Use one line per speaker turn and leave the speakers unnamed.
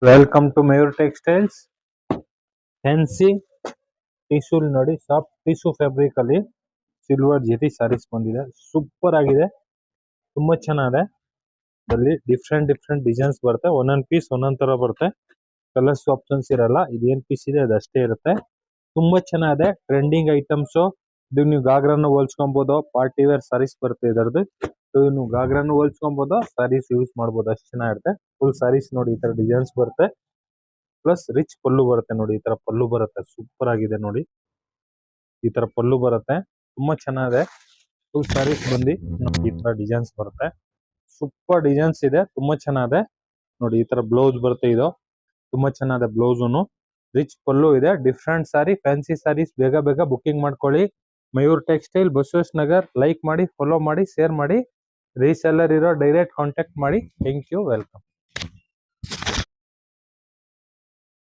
Welcome to Mayur textiles. Fancy tissue ನೋಡಿ, soft tissue fabric ಅಲ್ಲಿ silver zari sarees ಬಂದಿದೆ. ಸೂಪರ್ ಆಗಿದೆ, ತುಂಬಾ ಚೆನ್ನಾಗಿದೆ. ಇದರಲ್ಲಿ ಡಿಫ್ರೆಂಟ್ ಡಿಫ್ರೆಂಟ್ ಡಿಸೈನ್ಸ್ ಬರುತ್ತೆ. ಒಂದೊಂದ್ ಪೀಸ್ ಒಂದೊಂದ್ ತರ ಬರುತ್ತೆ. ಕಲರ್ಸ್ ಆಪ್ಷನ್ಸ್ ಇರಲ್ಲ. ಇದೇನ್ ಪೀಸ್ ಇದೆ ಅದಷ್ಟೇ ಇರುತ್ತೆ. ತುಂಬಾ ಚೆನ್ನಾಗಿದೆ. Trending items. ಇದು ನೀವು ಗಾಗ್ರಾನು ಹೋಲ್ಸ್ಕೊಬಹುದು. ಪಾರ್ಟಿ ವೇರ್ ಸಾರೀಸ್ ಬರುತ್ತೆ ಇದರದ್ದು. ನೀವು ಗಾಗ್ರಾನು ಹೋಲ್ಸ್ಕೊಬಹುದು, ಸಾರೀಸ್ ಯೂಸ್ ಮಾಡಬಹುದು. ಅಷ್ಟು ಚೆನ್ನಾಗಿರುತ್ತೆ. ಫುಲ್ ಸಾರೀಸ್ ನೋಡಿ, ಈ ತರ ಡಿಸೈನ್ಸ್ ಬರುತ್ತೆ. ಪ್ಲಸ್ ರಿಚ್ ಪಲ್ಲು ಬರುತ್ತೆ ನೋಡಿ. ಈ ತರ ಪಲ್ಲು ಬರುತ್ತೆ. ಸೂಪರ್ ಆಗಿದೆ ನೋಡಿ. ಈ ತರ ಪಲ್ಲು ಬರುತ್ತೆ, ತುಂಬಾ ಚೆನ್ನಾಗಿದೆ. ಫುಲ್ ಸಾರೀಸ್ ಬಂದು ನೋಡಿ ಈ ತರ ಡಿಸೈನ್ಸ್ ಬರುತ್ತೆ. ಸೂಪರ್ ಡಿಸೈನ್ಸ್ ಇದೆ, ತುಂಬಾ ಚೆನ್ನಾಗಿದೆ ನೋಡಿ. ಈ ತರ ಬ್ಲೌಸ್ ಬರುತ್ತೆ. ಇದು ತುಂಬಾ ಚೆನ್ನಾಗಿದೆ. ಬ್ಲೌಸುನು ರಿಚ್ ಪಲ್ಲು ಇದೆ. ಡಿಫ್ರೆಂಟ್ ಸಾರಿ, ಫ್ಯಾನ್ಸಿ ಸಾರೀಸ್ ಬೇಗ ಬೇಗ ಬುಕಿಂಗ್ ಮಾಡ್ಕೊಳ್ಳಿ. ಮಯೂರ್ ಟೆಕ್ಸ್ಟೈಲ್, ಬಸವೇಶ್ ನಗರ್. ಲೈಕ್ ಮಾಡಿ, ಫಾಲೋ ಮಾಡಿ, ಶೇರ್ ಮಾಡಿ. ರೀಸೆಲ್ಲರ್ ಇರೋ ಡೈರೆಕ್ಟ್ ಕಾಂಟ್ಯಾಕ್ಟ್ ಮಾಡಿ. Thank you, welcome.